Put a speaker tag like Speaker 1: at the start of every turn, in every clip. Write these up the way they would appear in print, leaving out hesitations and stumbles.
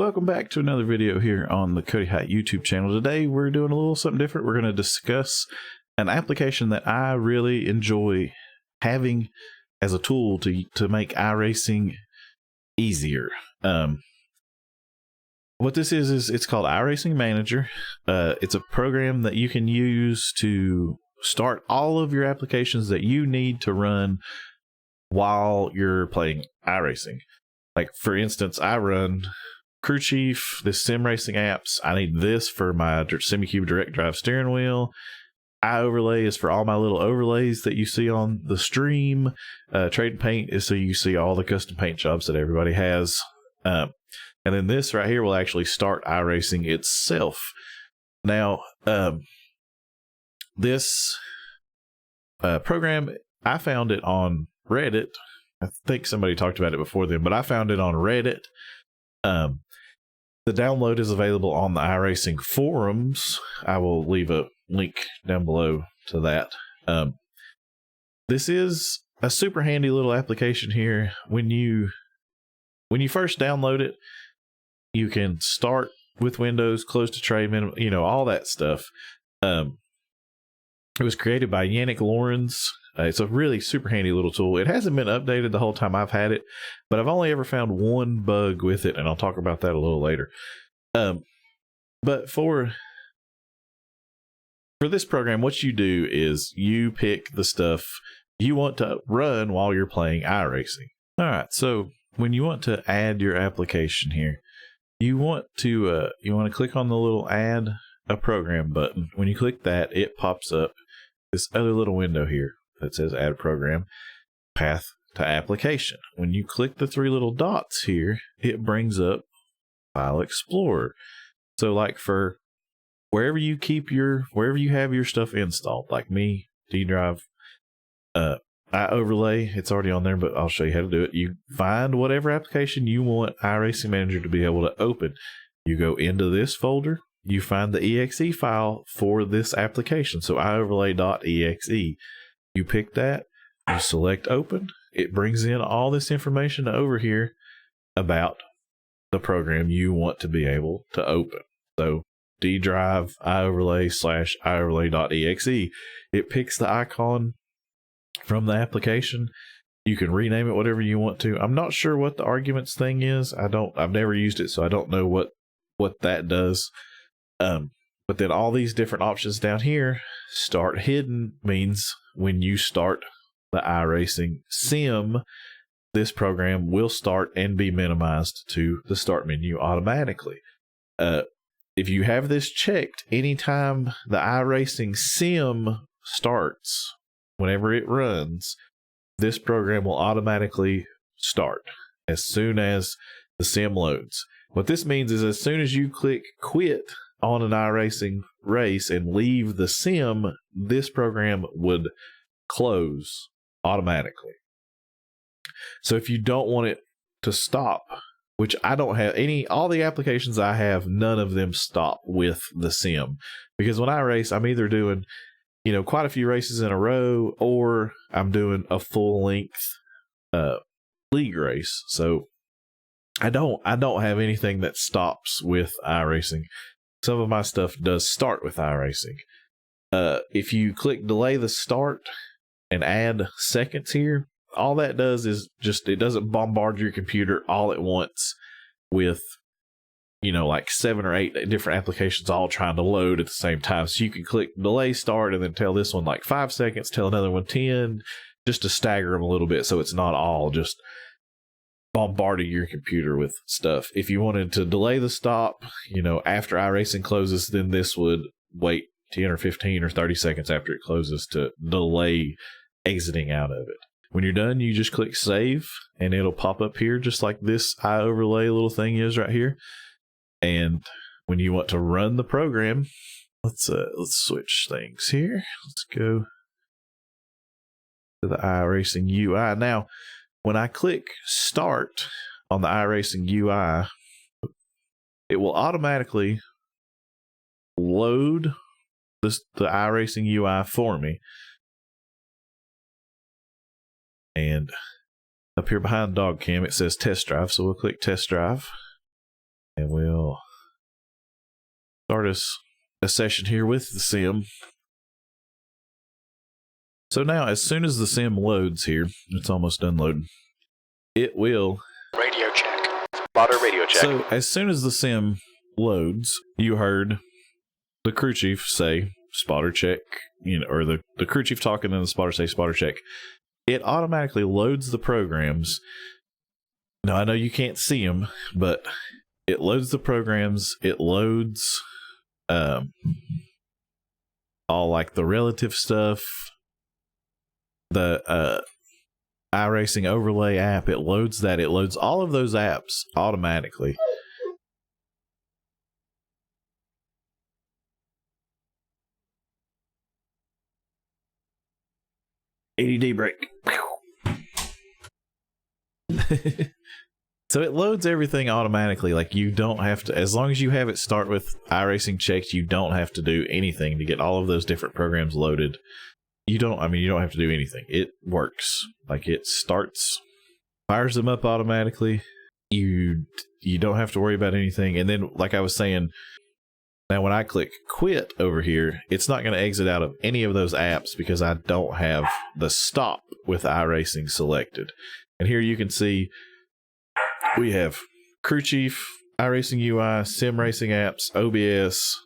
Speaker 1: Welcome back to another video here on the Cody High YouTube channel. Today we're doing a little something different. We're going to discuss an application that I really enjoy having as a tool to make iRacing easier. What this is it's called iRacing Manager. It's a program that you can use to start all of your applications that you need to run while you're playing iRacing. Like for instance, I run Crew Chief, this sim racing apps. I need this for my SemiCube direct drive steering wheel. iOverlay is for all my little overlays that you see on the stream. Trade and Paint is so you see all the custom paint jobs that everybody has. And then this right here will actually start iRacing itself. Now, this program, I found it on Reddit. I think somebody talked about it before then, but I found it on Reddit. The download is available on the iRacing forums. I will leave a link down below to that. This is a super handy little application here. When you first download it, you can start with Windows, close to tray, minimum, all that stuff. It was created by Yannick Lorenz. It's a really super handy little tool. It hasn't been updated the whole time I've had it, but I've only ever found one bug with it, and I'll talk about that a little later. But for this program, what you do is you pick the stuff you want to run while you're playing iRacing. All right, so when you want to add your application here, you want to click on the little Add a Program button. When you click that, it pops up this other little window here that says Add Program, Path to Application. When you click the three little dots here, it brings up File Explorer. So like for wherever you have your stuff installed, like me, D drive, iOverlay, it's already on there, but I'll show you how to do it. You find whatever application you want iRacing Manager to be able to open. You go into this folder, you find the exe file for this application. So iOverlay.exe. You pick that, you select open, it brings in all this information over here about the program you want to be able to open. So D drive iOverlay / iOverlay.exe. It picks the icon from the application. You can rename it whatever you want to. I'm not sure what the arguments thing is. I've never used it, so I don't know what that does. But then all these different options down here, start hidden means when you start the iRacing sim, this program will start and be minimized to the start menu automatically. If you have this checked, anytime the iRacing sim starts, whenever it runs, this program will automatically start as soon as the sim loads. What this means is as soon as you click quit on an iRacing race and leave the sim, this program would close automatically. So if you don't want it to stop, which I don't have all the applications I have, none of them stop with the sim, because when I race, I'm either doing, quite a few races in a row, or I'm doing a full length league race. So I don't have anything that stops with iRacing. Some of my stuff does start with iRacing. If you click delay the start and add seconds here, all that does is it doesn't bombard your computer all at once with, like 7 or 8 different applications all trying to load at the same time. So you can click delay start and then tell this one like 5 seconds, tell another one 10, just to stagger them a little bit so it's not all just bombarding your computer with stuff. If you wanted to delay the stop, after iRacing closes, then this would wait 10 or 15 or 30 seconds after it closes to delay exiting out of it. When you're done, you just click save and it'll pop up here just like this iOverlay little thing is right here. And when you want to run the program, let's switch things here. Let's go to the iRacing UI. Now, when I click start on the iRacing UI, it will automatically load the iRacing UI for me. And up here behind dog cam, it says test drive. So we'll click test drive. And we'll start us a session here with the sim. So now, as soon as the sim loads here, it's almost done loading, it will...
Speaker 2: Radio check. Spotter radio check.
Speaker 1: So as soon as the sim loads, you heard the crew chief say, spotter check, or the crew chief talking and the spotter say, spotter check. It automatically loads the programs. Now, I know you can't see them, but it loads the programs. It loads all like the relative stuff, the iRacing overlay app. It loads that. It loads all of those apps automatically. ADD break. So it loads everything automatically. Like, you don't have to, as long as you have it start with iRacing checked, you don't have to do anything to get all of those different programs loaded. You don't have to do anything. It works. Like, it starts, fires them up automatically. You don't have to worry about anything. And then, like I was saying, now when I click quit over here, it's not going to exit out of any of those apps because I don't have the stop with iRacing selected. And here you can see we have Crew Chief, iRacing UI, Sim Racing apps, OBS.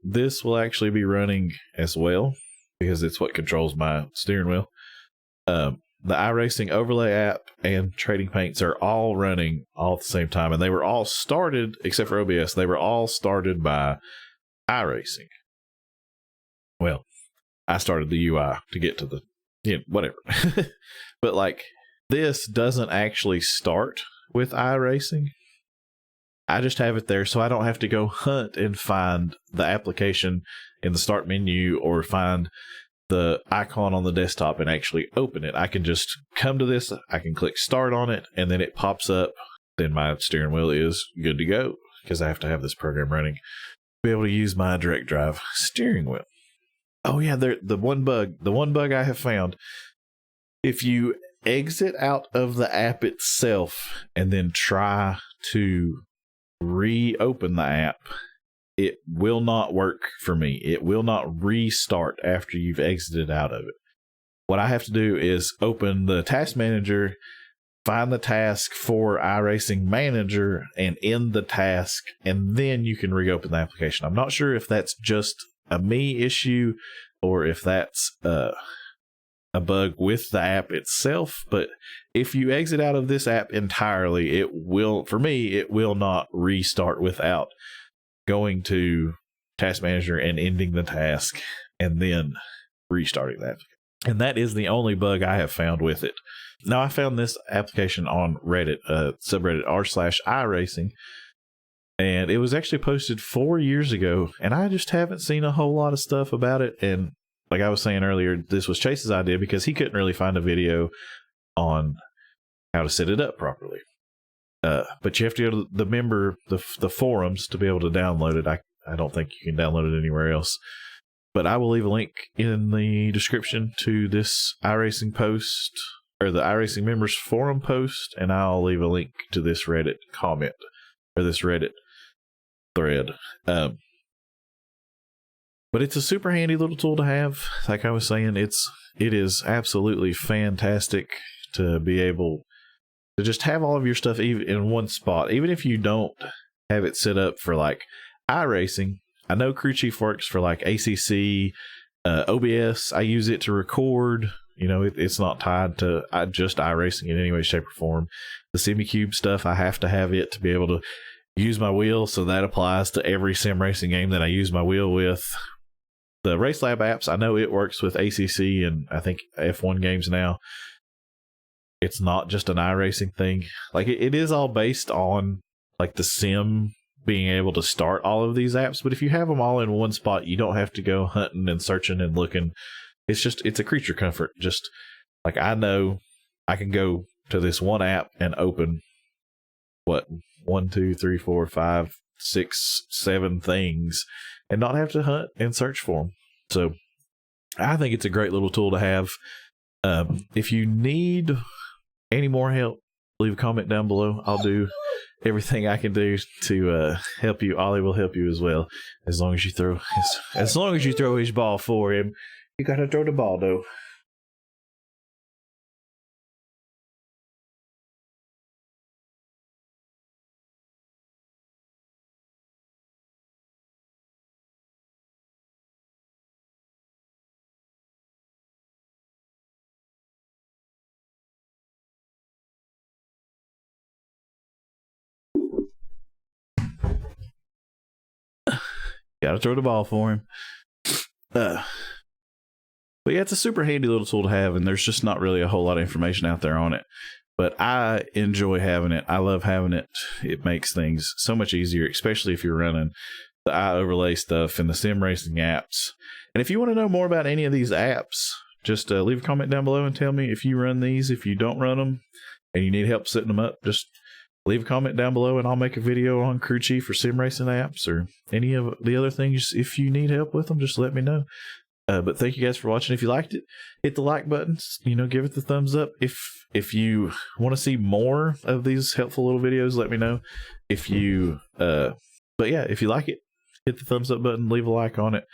Speaker 1: This will actually be running as well because it's what controls my steering wheel. The iRacing overlay app and Trading Paints are all running all at the same time, and they were all started, except for OBS, they were all started by iRacing. Well, I started the UI to get to the, whatever. But like, this doesn't actually start with iRacing. I just have it there so I don't have to go hunt and find the application in the start menu or find the icon on the desktop and actually open it. I can just come to this, I can click start on it, and then it pops up. Then my steering wheel is good to go because I have to have this program running to be able to use my direct drive steering wheel. Oh yeah, the one bug I have found, if you exit out of the app itself and then try to reopen the app, it will not work for me. It will not restart after you've exited out of it. What I have to do is open the task manager, find the task for iRacing Manager, and end the task, and then you can reopen the application. I'm not sure if that's just a me issue or if that's a bug with the app itself, but if you exit out of this app entirely, it will not restart without going to Task Manager and ending the task and then restarting that. And that is the only bug I have found with it. Now, I found this application on Reddit, subreddit r/iRacing, and it was actually posted 4 years ago, and I just haven't seen a whole lot of stuff about it. And like I was saying earlier, this was Chase's idea because he couldn't really find a video on how to set it up properly. But you have to go to the forums to be able to download it. I don't think you can download it anywhere else. But I will leave a link in the description to this iRacing post, or the iRacing members forum post, and I'll leave a link to this Reddit comment, or this Reddit thread. But it's a super handy little tool to have. Like I was saying, it is absolutely fantastic to be able to just have all of your stuff even in one spot. Even if you don't have it set up for like iRacing, I know Crew Chief works for like ACC, OBS. I use it to record. It's not tied to just iRacing in any way, shape, or form. The SemiCube stuff, I have to have it to be able to use my wheel, so that applies to every sim racing game that I use my wheel with. The RaceLab apps, I know it works with ACC and I think F1 games now. It's not just an iRacing thing. Like, it is all based on like the sim being able to start all of these apps, but if you have them all in one spot, you don't have to go hunting and searching and looking. It's a creature comfort. Just like, I know I can go to this one app and open 1, 2, 3, 4, 5, 6, 7 things and not have to hunt and search for them. So I think it's a great little tool to have. If you need any more help, leave a comment down below. I'll do everything I can do to help you. Ollie will help you as well, as long as you throw his ball for him. You gotta throw the ball though. Gotta throw the ball for him. But yeah, it's a super handy little tool to have, and there's just not really a whole lot of information out there on it. But I enjoy having it. I love having it. It makes things so much easier, especially if you're running the iOverlay stuff and the sim racing apps. And if you want to know more about any of these apps, just leave a comment down below and tell me if you run these. If you don't run them and you need help setting them up, just leave a comment down below and I'll make a video on Crew Chief or sim racing apps or any of the other things. If you need help with them, just let me know. But thank you guys for watching. If you liked it, hit the like buttons, give it the thumbs up. If you want to see more of these helpful little videos, let me know. If you if you like it, hit the thumbs up button, leave a like on it,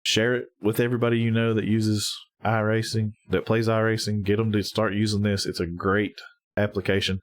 Speaker 1: share it with everybody you know that uses iRacing, that plays iRacing. Get them to start using this. It's a great application.